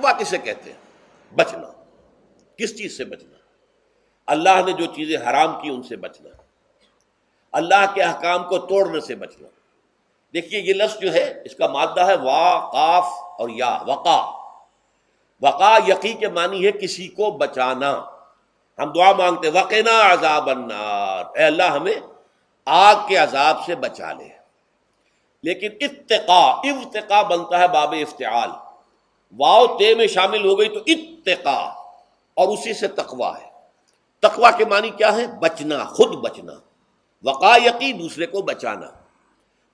تقویٰ کسے کہتے ہیں؟ بچنا. کس چیز سے بچنا؟ اللہ نے جو چیزیں حرام کی ان سے بچنا، اللہ کے احکام کو توڑنے سے بچنا. دیکھیے یہ لفظ جو ہے اس کا مادہ ہے وا، قاف اور یا، وقا. وقا یقی کے معنی ہے کسی کو بچانا. ہم دعا مانگتے وقنا عذاب النار، اے اللہ ہمیں آگ کے عذاب سے بچا لے. لیکن ارتقا بنتا ہے باب افتعال، واو تے میں شامل ہو گئی تو اتقا، اور اسی سے تقویٰ ہے. تقویٰ کے معنی کیا ہے؟ بچنا، خود بچنا. وقا یقی دوسرے کو بچانا.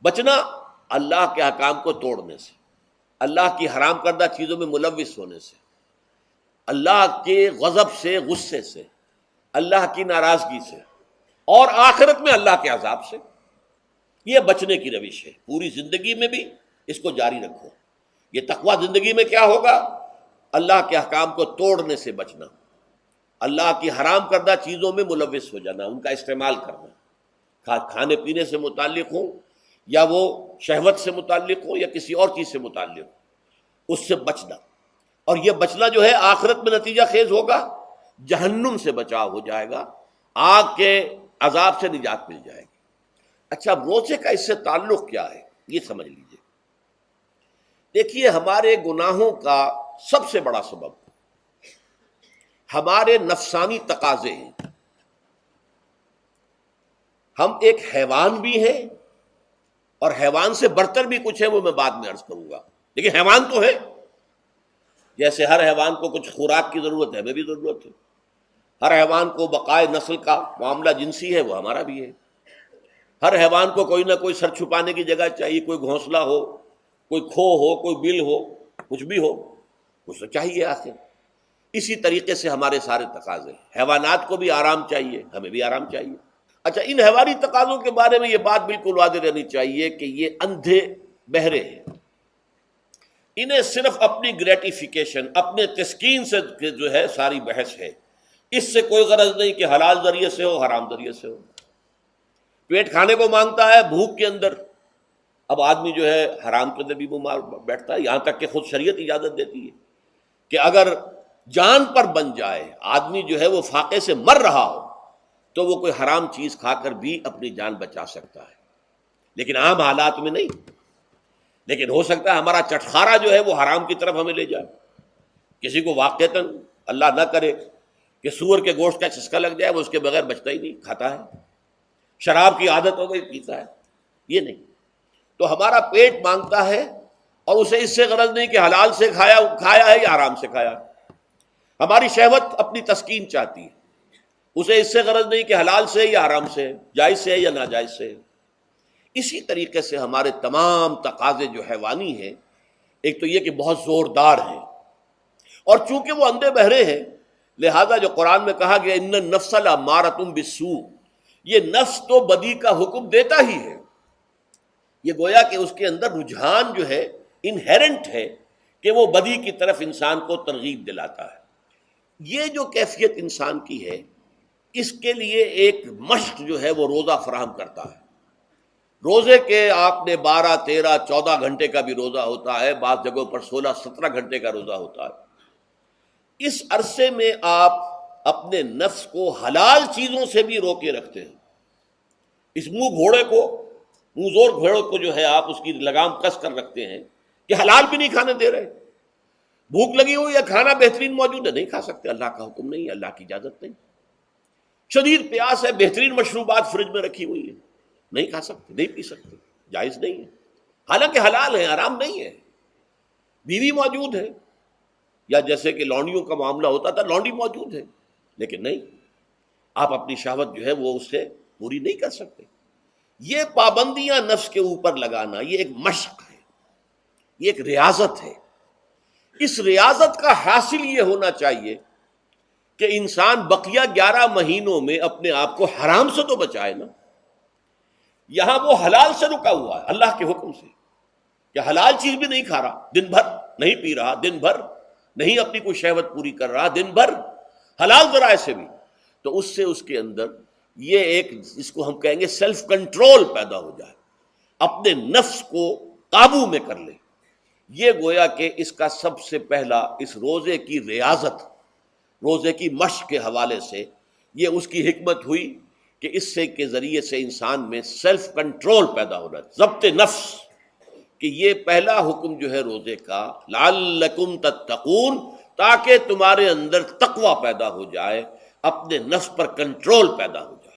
بچنا اللہ کے احکام کو توڑنے سے، اللہ کی حرام کردہ چیزوں میں ملوث ہونے سے، اللہ کے غضب سے، غصے سے، اللہ کی ناراضگی سے، اور آخرت میں اللہ کے عذاب سے. یہ بچنے کی روش ہے. پوری زندگی میں بھی اس کو جاری رکھو. یہ تقویٰ زندگی میں کیا ہوگا؟ اللہ کے احکام کو توڑنے سے بچنا، اللہ کی حرام کردہ چیزوں میں ملوث ہو جانا، ان کا استعمال کرنا، کھانے پینے سے متعلق ہو یا وہ شہوت سے متعلق ہو یا کسی اور چیز سے متعلق ہو، اس سے بچنا. اور یہ بچنا جو ہے آخرت میں نتیجہ خیز ہوگا، جہنم سے بچاؤ ہو جائے گا، آگ کے عذاب سے نجات مل جائے گی. اچھا روزے کا اس سے تعلق کیا ہے یہ سمجھ لیجئے. دیکھیے ہمارے گناہوں کا سب سے بڑا سبب ہمارے نفسانی تقاضے ہیں. ہم ایک حیوان بھی ہیں اور حیوان سے برتر بھی کچھ ہے، وہ میں بعد میں عرض کروں گا، لیکن حیوان تو ہے. جیسے ہر حیوان کو کچھ خوراک کی ضرورت ہے، ہمیں بھی ضرورت ہے. ہر حیوان کو بقائے نسل کا معاملہ جنسی ہے، وہ ہمارا بھی ہے. ہر حیوان کو کوئی نہ کوئی سر چھپانے کی جگہ چاہیے، کوئی گھونسلہ ہو، کوئی کھو ہو، کوئی بل ہو، کچھ بھی ہو، کچھ تو چاہیے آخر. اسی طریقے سے ہمارے سارے تقاضے، حیوانات کو بھی آرام چاہیے، ہمیں بھی آرام چاہیے. اچھا ان حیوانی تقاضوں کے بارے میں یہ بات بالکل واضح رہنی چاہیے کہ یہ اندھے بہرے ہیں. انہیں صرف اپنی گریٹیفیکیشن، اپنے تسکین سے جو ہے ساری بحث ہے. اس سے کوئی غرض نہیں کہ حلال ذریعے سے ہو، حرام ذریعے سے ہو. پیٹ کھانے کو مانگتا ہے بھوک کے اندر. اب آدمی جو ہے حرام کے اندر بھی بیمار بیٹھتا ہے، یہاں تک کہ خود شریعت اجازت دیتی ہے کہ اگر جان پر بن جائے آدمی جو ہے وہ فاقے سے مر رہا ہو تو وہ کوئی حرام چیز کھا کر بھی اپنی جان بچا سکتا ہے، لیکن عام حالات میں نہیں. لیکن ہو سکتا ہے ہمارا چٹخارا جو ہے وہ حرام کی طرف ہمیں لے جائے. کسی کو واقعتاً اللہ نہ کرے کہ سور کے گوشت کا چسکا لگ جائے، وہ اس کے بغیر بچتا ہی نہیں، کھاتا ہے. شراب کی عادت ہو گئی، پیتا ہے. یہ نہیں. تو ہمارا پیٹ مانگتا ہے اور اسے اس سے غرض نہیں کہ حلال سے کھایا ہے یا حرام سے کھایا. ہماری شہوت اپنی تسکین چاہتی ہے، اسے اس سے غرض نہیں کہ حلال سے یا حرام سے، جائز سے یا ناجائز سے. اسی طریقے سے ہمارے تمام تقاضے جو حیوانی ہیں، ایک تو یہ کہ بہت زوردار ہیں، اور چونکہ وہ اندھے بہرے ہیں لہذا جو قرآن میں کہا گیا ان النفس لامارۃ بالسوء، یہ نفس تو بدی کا حکم دیتا ہی ہے. یہ گویا کہ اس کے اندر رجحان جو ہے انہیرنٹ ہے کہ وہ بدی کی طرف انسان کو ترغیب دلاتا ہے. یہ جو کیفیت انسان کی ہے اس کے لیے ایک مشق جو ہے وہ روزہ فراہم کرتا ہے. روزے کے آپ نے 12، 13، 14 گھنٹے کا بھی روزہ ہوتا ہے، بعض جگہوں پر 16، 17 گھنٹے کا روزہ ہوتا ہے. اس عرصے میں آپ اپنے نفس کو حلال چیزوں سے بھی روکے رکھتے ہیں. اس منہ زور گھوڑے کو جو ہے آپ اس کی لگام کس کر رکھتے ہیں کہ حلال بھی نہیں کھانے دے رہے. بھوک لگی ہوئی یا کھانا بہترین موجود ہے، نہیں کھا سکتے، اللہ کا حکم نہیں ہے، اللہ کی اجازت نہیں. شدید پیاس ہے، بہترین مشروبات فریج میں رکھی ہوئی ہے، نہیں کھا سکتے، نہیں پی سکتے، جائز نہیں ہے، حالانکہ حلال ہے، حرام نہیں ہے. بیوی موجود ہے، یا جیسے کہ لونڈیوں کا معاملہ ہوتا تھا، لونڈی موجود ہے، لیکن نہیں، آپ اپنی شہوت جو ہے وہ اس سے پوری نہیں کر سکتے. یہ پابندیاں نفس کے اوپر لگانا یہ ایک مشق ہے، یہ ایک ریاضت ہے. اس ریاضت کا حاصل یہ ہونا چاہیے کہ انسان بقیہ 11 مہینوں میں اپنے آپ کو حرام سے تو بچائے نا. یہاں وہ حلال سے رکا ہوا ہے اللہ کے حکم سے کہ حلال چیز بھی نہیں کھا رہا، دن بھر نہیں پی رہا، دن بھر نہیں اپنی کوئی شہوت پوری کر رہا، دن بھر حلال ذرائع سے بھی، تو اس سے اس کے اندر یہ ایک اس کو ہم کہیں گے سیلف کنٹرول پیدا ہو جائے، اپنے نفس کو قابو میں کر لے. یہ گویا کہ اس کا سب سے پہلا اس روزے کی ریاضت، روزے کی مشق کے حوالے سے یہ اس کی حکمت ہوئی کہ اس سے کے ذریعے سے انسان میں سیلف کنٹرول پیدا ہونا، ضبط نفس، کہ یہ پہلا حکم جو ہے روزے کا، لعلکم تتقون، تاکہ تمہارے اندر تقوی پیدا ہو جائے، اپنے نفس پر کنٹرول پیدا ہو جائے۔